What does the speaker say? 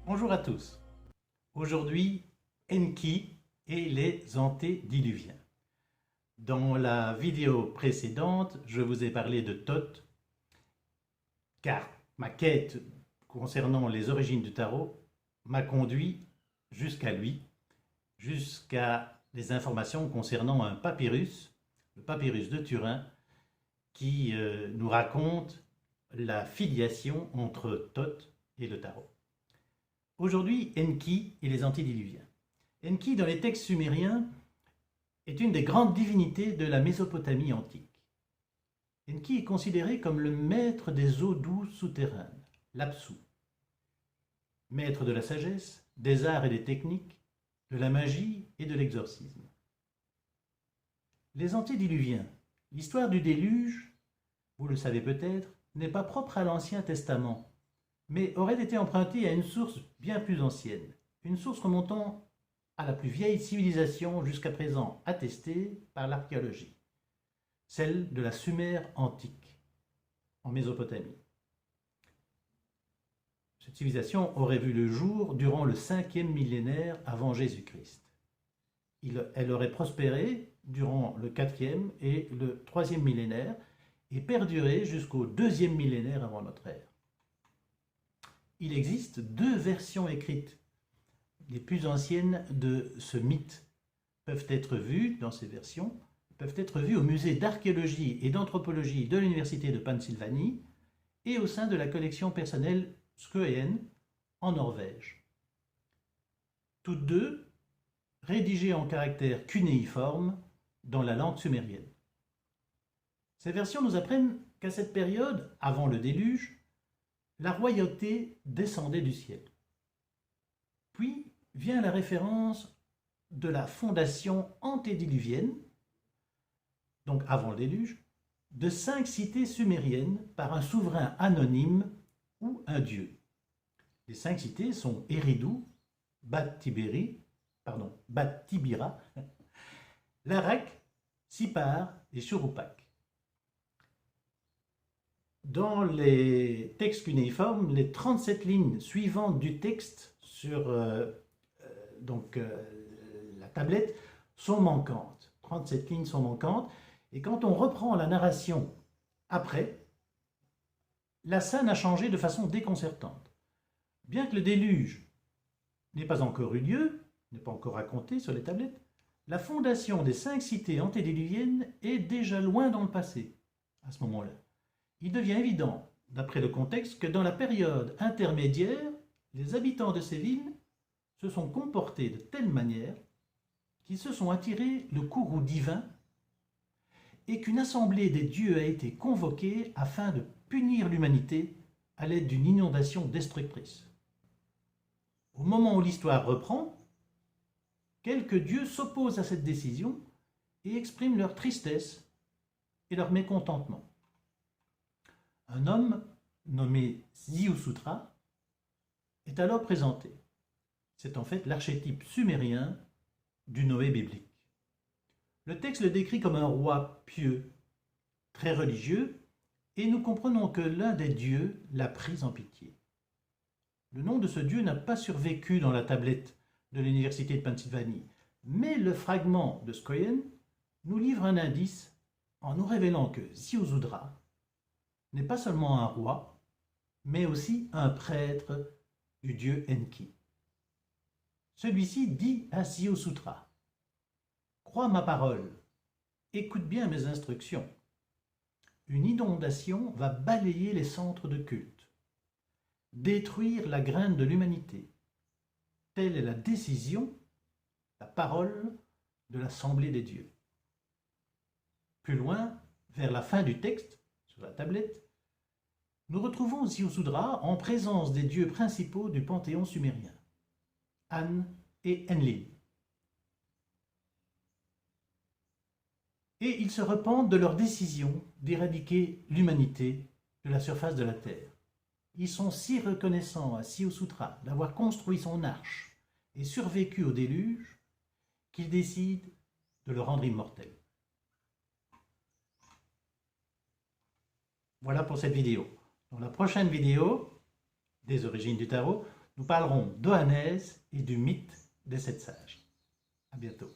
Bonjour à tous. Aujourd'hui, Enki et les antédiluviens. Dans la vidéo précédente, je vous ai parlé de Thoth, car ma quête concernant les origines du tarot m'a conduit jusqu'à lui, jusqu'à les informations concernant un papyrus, le papyrus de Turin, qui nous raconte la filiation entre Thoth et le tarot. Aujourd'hui, Enki et les antédiluviens. Enki, dans les textes sumériens, est une des grandes divinités de la Mésopotamie antique. Enki est considéré comme le maître des eaux douces souterraines, l'Apsu, maître de la sagesse, des arts et des techniques, de la magie et de l'exorcisme. Les antédiluviens, l'histoire du déluge, vous le savez peut-être, n'est pas propre à l'Ancien Testament, mais aurait été empruntée à une source bien plus ancienne, une source remontant à la plus vieille civilisation jusqu'à présent attestée par l'archéologie, celle de la Sumer antique, en Mésopotamie. Cette civilisation aurait vu le jour durant le 5e millénaire avant Jésus-Christ. Elle aurait prospéré durant le 4e et le 3e millénaire et perduré jusqu'au 2e millénaire avant notre ère. Il existe deux versions écrites. Les plus anciennes de ce mythe peuvent être vues dans ces versions, peuvent être vues au musée d'archéologie et d'anthropologie de l'université de Pennsylvanie et au sein de la collection personnelle Skøyen en Norvège. Toutes deux rédigées en caractères cunéiformes dans la langue sumérienne. Ces versions nous apprennent qu'à cette période, avant le déluge, la royauté descendait du ciel. Puis vient la référence de la fondation antédiluvienne, donc avant le déluge, de 5 cités sumériennes par un souverain anonyme ou un dieu. Les 5 cités sont Eridu, Bat-Tibira, Larak, Sippar et Shuruppak. Dans les textes cunéiformes, les 37 lignes suivantes du texte sur la tablette sont manquantes. 37 lignes sont manquantes. Et quand on reprend la narration après, la scène a changé de façon déconcertante. Bien que le déluge n'ait pas encore eu lieu, n'est pas encore raconté sur les tablettes, la fondation des 5 cités antédiluviennes est déjà loin dans le passé, à ce moment-là. Il devient évident, d'après le contexte, que dans la période intermédiaire, les habitants de ces villes se sont comportés de telle manière qu'ils se sont attirés le courroux divin et qu'une assemblée des dieux a été convoquée afin de punir l'humanité à l'aide d'une inondation destructrice. Au moment où l'histoire reprend, quelques dieux s'opposent à cette décision et expriment leur tristesse et leur mécontentement. Un homme nommé Ziusutra est alors présenté. C'est en fait l'archétype sumérien du Noé biblique. Le texte le décrit comme un roi pieux, très religieux, et nous comprenons que l'un des dieux l'a pris en pitié. Le nom de ce dieu n'a pas survécu dans la tablette de l'université de Pennsylvanie, mais le fragment de Skøyen nous livre un indice en nous révélant que Ziusudra n'est pas seulement un roi, mais aussi un prêtre du dieu Enki. Celui-ci dit à Ziusutra: « Crois ma parole, écoute bien mes instructions. Une inondation va balayer les centres de culte, détruire la graine de l'humanité. Telle est la décision, la parole de l'Assemblée des dieux. » Plus loin, vers la fin du texte, sur la tablette, nous retrouvons Ziusudra en présence des dieux principaux du panthéon sumérien, An et Enlil. Et ils se repentent de leur décision d'éradiquer l'humanité de la surface de la Terre. Ils sont si reconnaissants à Ziusutra d'avoir construit son arche et survécu au déluge qu'ils décident de le rendre immortel. Voilà pour cette vidéo. Dans la prochaine vidéo des origines du tarot, nous parlerons d'Oannès et du mythe des sept sages. À bientôt.